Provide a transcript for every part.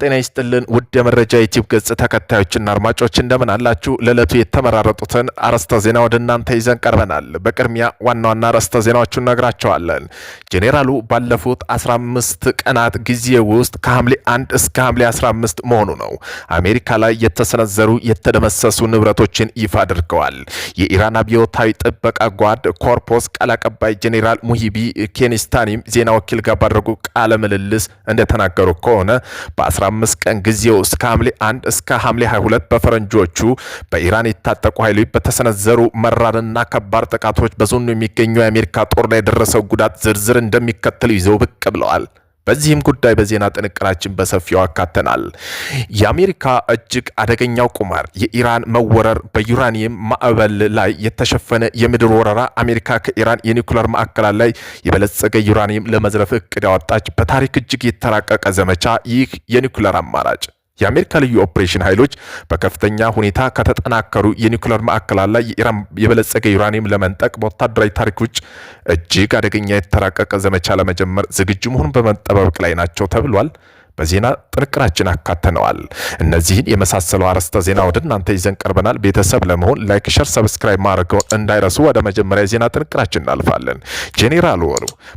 ጤና ይስጥልን ውድ የመረጃ ዩቲዩብ ገጽ ተከታዮችና አድማጮች እንደምን አላችሁ? ለዕለቱ የተመራረጡትን አርዕስተ ዜና ወደ እናንተ ይዘን ቀርበናል። በቅድሚያ ዋና ዋና አርዕስተ ዜናዎቹን ነግራቸዋለን። ጄኔራሉ ባለፉት 15 ቀናት ጊዜ ውስጥ ከሐምሌ 1 እስከ ሐምሌ 15 መሆኑ ነው አሜሪካ ላይ የተሰነዘሩ የተደመሰሱ ንብረቶችን ይፋ አድርገዋል። የኢራን አብዮታዊ ጥበቃ ጓድ ኮርፖስ ቃል አቀባይ ጄኔራል ሙሂቢ ኬኒስታኒም ዜና ወኪል ጋር ባደረጉ ቃለ ምልልስ እንደተናገሩ ከሆነ በ15 ቀን ጊዜ ውስጥ ከሐምሌ 1 እስከ ሐምሌ 22 በፈረንጆቹ በኢራን የታጠቁ ኃይሎች በተሰነዘሩ መራርና ከባድ ጥቃቶች በዞኑ የሚገኘው የአሜሪካ ጦር ላይ የደረሰው ጉዳት ዝርዝር እንደሚከተል ይዘው ብቅ ብለዋል። በዚህም ጉዳይ በዜና ጥንቅራችን በሰፊው አካተናል። የአሜሪካ እጅግ አደገኛው ቁማር የኢራን መወረር፣ በዩራኒየም ማዕበል ላይ የተሸፈነ የምድር ወረራ፣ አሜሪካ ከኢራን የኒውክሌር ማዕከላት ላይ የበለጸገ ዩራኒየም ለመዝረፍ እቅድ ያወጣች በታሪክ እጅግ የተራቀቀ ዘመቻ። ይህ የኒውክሌር አማራጭ የአሜሪካ ልዩ ኦፕሬሽን ኃይሎች በከፍተኛ ሁኔታ ከተጠናከሩ የኒውክሌር ማዕከላት ላይ የኢራን የበለጸገ ዩራኒየም ለመንጠቅ በወታደራዊ ታሪክ ውጭ እጅግ አደገኛ የተራቀቀ ዘመቻ ለመጀመር ዝግጁ መሆኑን በመጠባበቅ ላይ ናቸው ተብሏል። በዜና ጥንቅራችን አካተነዋል። እነዚህን የመሳሰሉ አርዕስተ ዜና ወደ እናንተ ይዘን ቀርበናል። ቤተሰብ ለመሆን ላይክ፣ ሸር፣ ሰብስክራይብ ማድረግዎን እንዳይረሱ። ወደ መጀመሪያ የዜና ጥንቅራችን እናልፋለን። ጄኔራሉ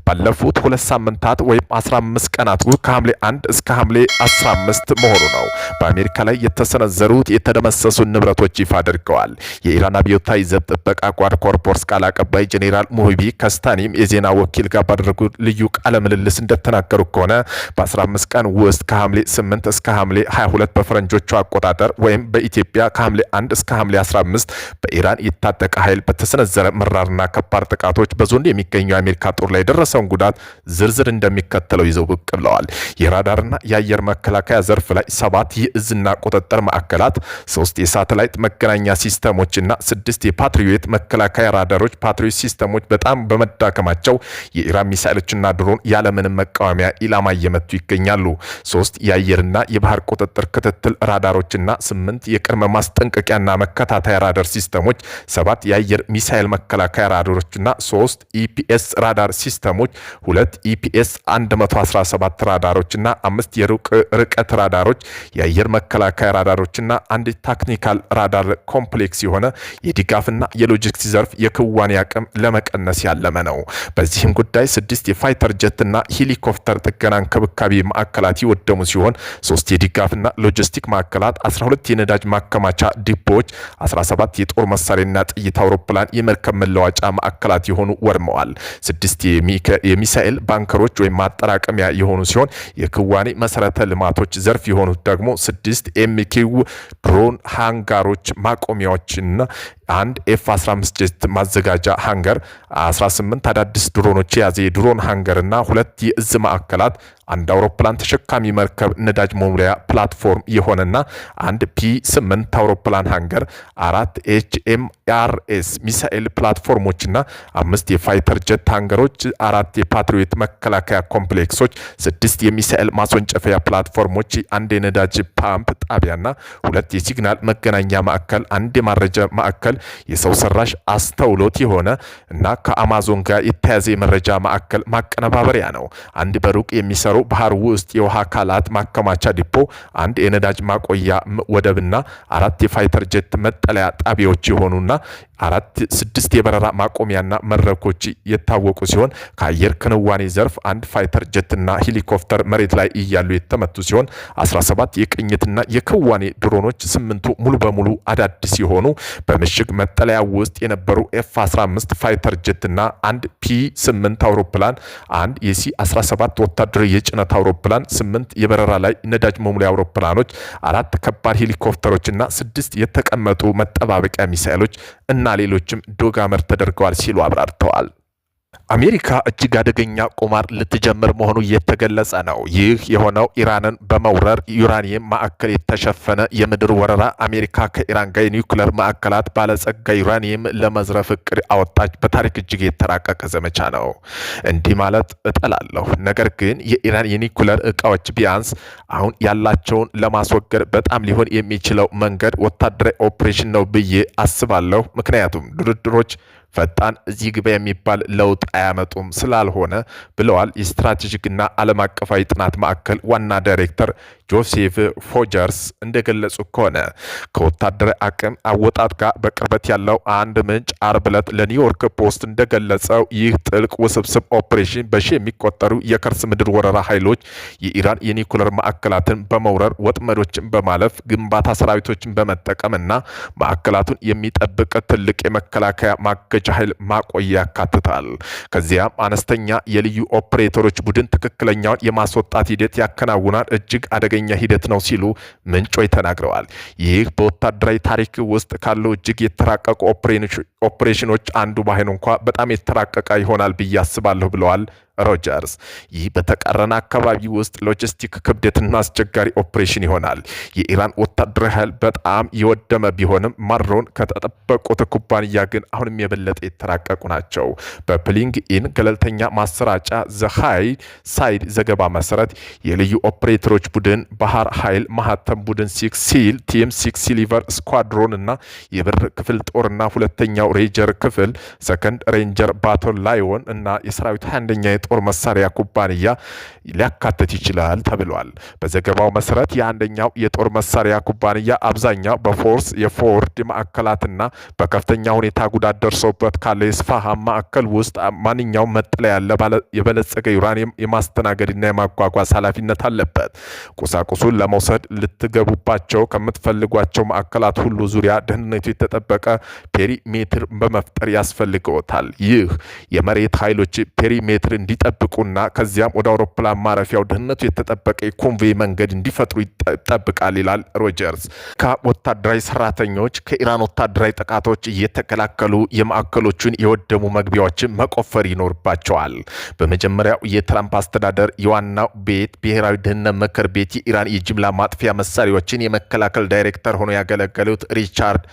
ባለፉት 2 ሳምንታት ወይም 15 ቀናት ከሐምሌ 1 እስከ ሐምሌ 15 መሆኑ ነው በአሜሪካ ላይ የተሰነዘሩት የተደመሰሱ ንብረቶች ይፋ አድርገዋል። የኢራን አብዮታዊ ዘብ ጥበቃ ጓድ ኮርፖስ ቃል አቀባይ ጄኔራል ሙሂቢ ከስታኒም የዜና ወኪል ጋር ባደረጉ ልዩ ቃለ ምልልስ እንደተናገሩ ከሆነ በ15 ቀን ውስጥ ከሐምሌ 8 እስከ ሐምሌ 22 በፈረንጆቹ አቆጣጠር ወይም በኢትዮጵያ ከሐምሌ 1 እስከ ሐምሌ 15 በኢራን የታጠቀ ኃይል በተሰነዘረ መራርና ከባድ ጥቃቶች በዞን የሚገኘው የአሜሪካ ጦር ላይ የደረሰውን ጉዳት ዝርዝር እንደሚከተለው ይዘው ብቅ ብለዋል። የራዳርና የአየር መከላከያ ዘርፍ ላይ 7 የእዝና ቁጥጥር ማዕከላት፣ 3 የሳተላይት መገናኛ ሲስተሞችና 6 የፓትሪዮት መከላከያ ራዳሮች ፓትሪዮት ሲስተሞች በጣም በመዳከማቸው የኢራን ሚሳኤሎችና ድሮን ያለምንም መቃወሚያ ኢላማ እየመቱ ይገኛሉ። 3 የአየርና የባህር ቁጥጥር ክትትል ራዳሮችና 8 የቅድመ ማስጠንቀቂያና መከታተያ ራዳር ሲስተሞች፣ 7 የአየር ሚሳኤል መከላከያ ራዳሮችና 3 ኢፒኤስ ራዳር ሲስተሞች፣ 2 ኢፒኤስ 117 ራዳሮችና 5 የሩቅ ርቀት ራዳሮች፣ የአየር መከላከያ ራዳሮችና 1 ቴክኒካል ራዳር ኮምፕሌክስ የሆነ የድጋፍና የሎጂስቲክስ ዘርፍ የክዋኔ አቅም ለመቀነስ ያለመ ነው። በዚህም ጉዳይ 6 የፋይተር ጀትና ሄሊኮፕተር ጥገና እንክብካቤ ማዕከላት የወደሙ ሲሆን 3 የድጋፍና ሎጂስቲክ ማዕከላት፣ 12 የነዳጅ ማከማቻ ዲፖዎች፣ 17 የጦር መሳሪያና ጥይት አውሮፕላን የመርከብ መለዋጫ ማዕከላት የሆኑ ወድመዋል። 6 የሚሳኤል ባንከሮች ወይም ማጠራቀሚያ የሆኑ ሲሆን የክዋኔ መሰረተ ልማቶች ዘርፍ የሆኑት ደግሞ 6 ኤምኪው ድሮን ሃንጋሮች ማቆሚያዎችና 1 ኤፍ-15 ጀት ማዘጋጃ ሃንገር፣ 18 አዳዲስ ድሮኖች የያዘ የድሮን ሃንገርና 2 የእዝ ማዕከላት፣ 1 አውሮፕላን ተሸካሚ መርከብ ነዳጅ መሙሪያ ፕላትፎርም የሆነና 1 ፒ8 አውሮፕላን ሃንገር፣ 4 ኤችኤምአርኤስ ሚሳኤል ፕላትፎርሞችና 5 የፋይተር ጀት ሃንገሮች፣ 4 የፓትሪዮት መከላከያ ኮምፕሌክሶች፣ 6 የሚሳኤል ማስወንጨፊያ ፕላትፎርሞች፣ 1 የነዳጅ ፓምፕ ጣቢያና 2 የሲግናል መገናኛ ማዕከል፣ 1 የማረጃ ማዕከል የሰው ሰራሽ አስተውሎት የሆነ እና ከአማዞን ጋር የተያዘ የመረጃ ማዕከል ማቀነባበሪያ ነው። 1 በሩቅ የሚሰሩ ባህር ውስጥ የውሃ አካላት ማከማቻ ዲፖ፣ 1 የነዳጅ ማቆያ ወደብና 4 የፋይተር ጀት መጠለያ ጣቢያዎች የሆኑና 6 የበረራ ማቆሚያና መድረኮች የታወቁ ሲሆን ከአየር ክንዋኔ ዘርፍ 1 ፋይተር ጀትና ሄሊኮፕተር መሬት ላይ እያሉ የተመቱ ሲሆን 17 የቅኝትና የክዋኔ ድሮኖች፣ 8ቱ ሙሉ በሙሉ አዳዲስ የሆኑ በምሽግ መጠለያ ውስጥ የነበሩ ኤፍ-15 ፋይተር ጀትና 1 ፒ8 አውሮፕላን፣ 1 የሲ-17 ወታደራዊ የጭነት አውሮፕላን፣ 8 የበረራ ላይ ነዳጅ መሙሊያ አውሮፕላኖች፣ 4 ከባድ ሄሊኮፕተሮችና 6 የተቀመጡ መጠባበቂያ ሚሳኤሎች እና ሌሎችም ዶጋመር ተደርገዋል ሲሉ አብራርተዋል። አሜሪካ እጅግ አደገኛ ቁማር ልትጀምር መሆኑ እየተገለጸ ነው። ይህ የሆነው ኢራንን በመውረር ዩራኒየም ማዕከል የተሸፈነ የምድር ወረራ አሜሪካ ከኢራን ጋር የኒውክሌር ማዕከላት ባለጸጋ ዩራኒየም ለመዝረፍ እቅድ አወጣች። በታሪክ እጅግ የተራቀቀ ዘመቻ ነው። እንዲህ ማለት እጠላለሁ፣ ነገር ግን የኢራን የኒውክሌር እቃዎች ቢያንስ አሁን ያላቸውን ለማስወገድ በጣም ሊሆን የሚችለው መንገድ ወታደራዊ ኦፕሬሽን ነው ብዬ አስባለሁ። ምክንያቱም ድርድሮች ፈጣን እዚህ ግባ የሚባል ለውጥ አያመጡም ስላልሆነ ብለዋል የስትራቴጂክና ዓለም አቀፋዊ ጥናት ማዕከል ዋና ዳይሬክተር ጆሴፍ ፎጀርስ እንደገለጹ ከሆነ ከወታደራዊ አቅም አወጣጥ ጋር በቅርበት ያለው አንድ ምንጭ አርብ ዕለት ለኒውዮርክ ፖስት እንደገለጸው ይህ ጥልቅ ውስብስብ ኦፕሬሽን በሺ የሚቆጠሩ የከርስ ምድር ወረራ ኃይሎች የኢራን የኒኩለር ማዕከላትን በመውረር ወጥመዶችን በማለፍ ግንባታ ሰራዊቶችን በመጠቀምና ማዕከላቱን የሚጠብቅ ትልቅ የመከላከያ ማገጃ ኃይል ማቆያ ያካትታል። ከዚያም አነስተኛ የልዩ ኦፕሬተሮች ቡድን ትክክለኛውን የማስወጣት ሂደት ያከናውናል። እጅግ አደገኛ ሂደት ነው ሲሉ ምንጮች ተናግረዋል። ይህ በወታደራዊ ታሪክ ውስጥ ካለው እጅግ የተራቀቁ ኦፕሬሽኖች አንዱ ባይሆን እንኳ በጣም የተራቀቀ ይሆናል ብዬ አስባለሁ ብለዋል ሮጀርስ። ይህ በተቃረነ አካባቢ ውስጥ ሎጂስቲክ ክብደትና አስቸጋሪ ኦፕሬሽን ይሆናል። የኢራን ወታደራዊ ኃይል በጣም የወደመ ቢሆንም ማድሮን ከተጠበቁት ኩባንያ ግን አሁንም የበለጠ የተራቀቁ ናቸው። በፕሊንግ ኢን ገለልተኛ ማሰራጫ ዘሃይ ሳይድ ዘገባ መሰረት የልዩ ኦፕሬተሮች ቡድን ባህር ኃይል ማህተም ቡድን ሲል ቲም 6 ሲሊቨር ስኳድሮን እና የብር ክፍል ጦርና ሁለተኛው ሬንጀር ክፍል ሰከንድ ሬንጀር ባቶል ላዮን እና የሰራዊት 21ኛ ጦር መሳሪያ ኩባንያ ሊያካትት ይችላል ተብሏል። በዘገባው መሰረት የአንደኛው የጦር መሳሪያ ኩባንያ አብዛኛው በፎርስ የፎርድ ማዕከላትና በከፍተኛ ሁኔታ ጉዳት ደርሶበት ካለ የስፋሃን ማዕከል ውስጥ ማንኛውም መጠለያ ያለ የበለጸገ ዩራኒየም የማስተናገድና የማጓጓዝ ኃላፊነት አለበት። ቁሳቁሱን ለመውሰድ ልትገቡባቸው ከምትፈልጓቸው ማዕከላት ሁሉ ዙሪያ ደህንነቱ የተጠበቀ ፔሪሜትር በመፍጠር ያስፈልገውታል። ይህ የመሬት ኃይሎች ፔሪሜትር እንዲጠብቁና ከዚያም ወደ አውሮፕላን ማረፊያው ደህንነቱ የተጠበቀ የኮንቬይ መንገድ እንዲፈጥሩ ይጠብቃል ይላል ሮጀርስ። ከወታደራዊ ሰራተኞች ከኢራን ወታደራዊ ጥቃቶች እየተከላከሉ የማዕከሎቹን የወደሙ መግቢያዎችን መቆፈር ይኖርባቸዋል። በመጀመሪያው የትራምፕ አስተዳደር የዋናው ቤት ብሔራዊ ደህንነት ምክር ቤት የኢራን የጅምላ ማጥፊያ መሳሪያዎችን የመከላከል ዳይሬክተር ሆኖ ያገለገሉት ሪቻርድ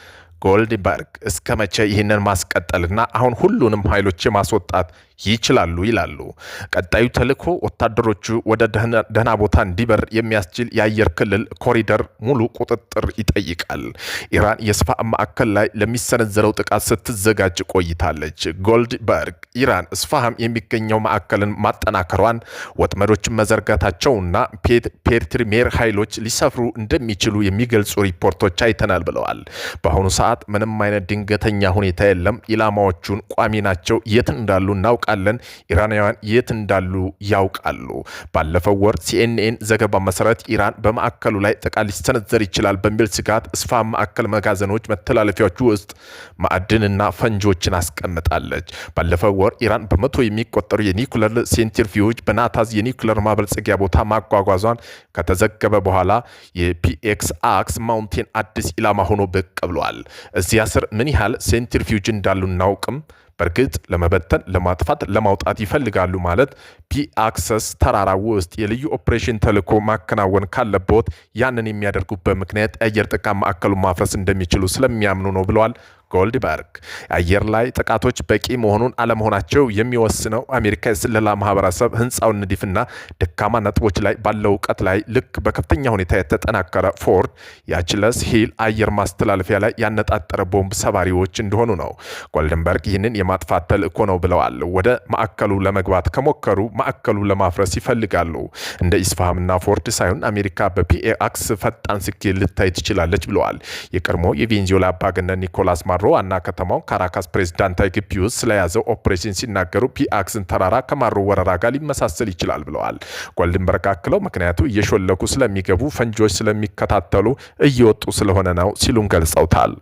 ጎልድበርግ እስከ መቼ ይህንን ማስቀጠልና አሁን ሁሉንም ኃይሎች ማስወጣት ይችላሉ ይላሉ። ቀጣዩ ተልዕኮ ወታደሮቹ ወደ ደህና ቦታ እንዲበር የሚያስችል የአየር ክልል ኮሪደር ሙሉ ቁጥጥር ይጠይቃል። ኢራን የስፋሃን ማዕከል ላይ ለሚሰነዘረው ጥቃት ስትዘጋጅ ቆይታለች። ጎልድበርግ ኢራን ስፋሃን የሚገኘው ማዕከልን ማጠናከሯን፣ ወጥመዶችን መዘርጋታቸውና ፔትሪሜር ኃይሎች ሊሰፍሩ እንደሚችሉ የሚገልጹ ሪፖርቶች አይተናል ብለዋል። በአሁኑ ሰዓት ምንም አይነት ድንገተኛ ሁኔታ የለም። ኢላማዎቹን ቋሚ ናቸው። የት እንዳሉ እናውቃለን። ኢራናውያን የት እንዳሉ ያውቃሉ። ባለፈው ወር ሲኤንኤን ዘገባ መሰረት ኢራን በማዕከሉ ላይ ጥቃት ሊሰነዘር ይችላል በሚል ስጋት ስፋሃን ማዕከል መጋዘኖች፣ መተላለፊያዎች ውስጥ ማዕድንና ፈንጆችን አስቀምጣለች። ባለፈው ወር ኢራን በመቶ የሚቆጠሩ የኒኩለር ሴንትሪፊዩጅ በናታንዝ የኒኩለር ማበልጸጊያ ቦታ ማጓጓዟን ከተዘገበ በኋላ የፒኤክስ አክስ ማውንቴን አዲስ ኢላማ ሆኖ ብቅ ብሏል። እዚያ ስር ምን ያህል ሴንትሪፊዩጅ እንዳሉ እናውቅም። በእርግጥ ለመበተን፣ ለማጥፋት፣ ለማውጣት ይፈልጋሉ ማለት ፒአክሰስ ተራራ ውስጥ የልዩ ኦፕሬሽን ተልዕኮ ማከናወን ካለበት ያንን የሚያደርጉበት ምክንያት የአየር ጥቃት ማዕከሉን ማፍረስ እንደሚችሉ ስለሚያምኑ ነው ብለዋል ጎልድበርግ። የአየር ላይ ጥቃቶች በቂ መሆኑን አለመሆናቸው የሚወስነው አሜሪካ የስለላ ማህበረሰብ ህንፃውን ንድፍና ደካማ ነጥቦች ላይ ባለው እውቀት ላይ ልክ በከፍተኛ ሁኔታ የተጠናከረ ፎርድ የአችለስ ሂል አየር ማስተላለፊያ ላይ ያነጣጠረ ቦምብ ሰባሪዎች እንደሆኑ ነው። ጎልድበርግ ይህንን የማጥፋት ተልዕኮ ነው ብለዋል። ወደ ማዕከሉ ለመግባት ከሞከሩ ማዕከሉ ለማፍረስ ይፈልጋሉ። እንደ ኢስፋሃንና ፎርድ ሳይሆን አሜሪካ በፒኤክስ ፈጣን ስኬት ልታይ ትችላለች ብለዋል። የቀድሞ የቬንዙዌላ አምባገነን ኒኮላስ ማዱሮ ዋና ከተማው ካራካስ ፕሬዝዳንታዊ ግቢ ውስጥ ስለያዘው ኦፕሬሽን ሲናገሩ ፒአክስን ተራራ ከማዱሮ ወረራ ጋር ሊመሳሰል ይችላል ብለዋል። ጎልድበርግ አክለው ምክንያቱ እየሾለኩ ስለሚገቡ ፈንጂዎች ስለሚከታተሉ እየወጡ ስለሆነ ነው ሲሉም ገልጸውታል።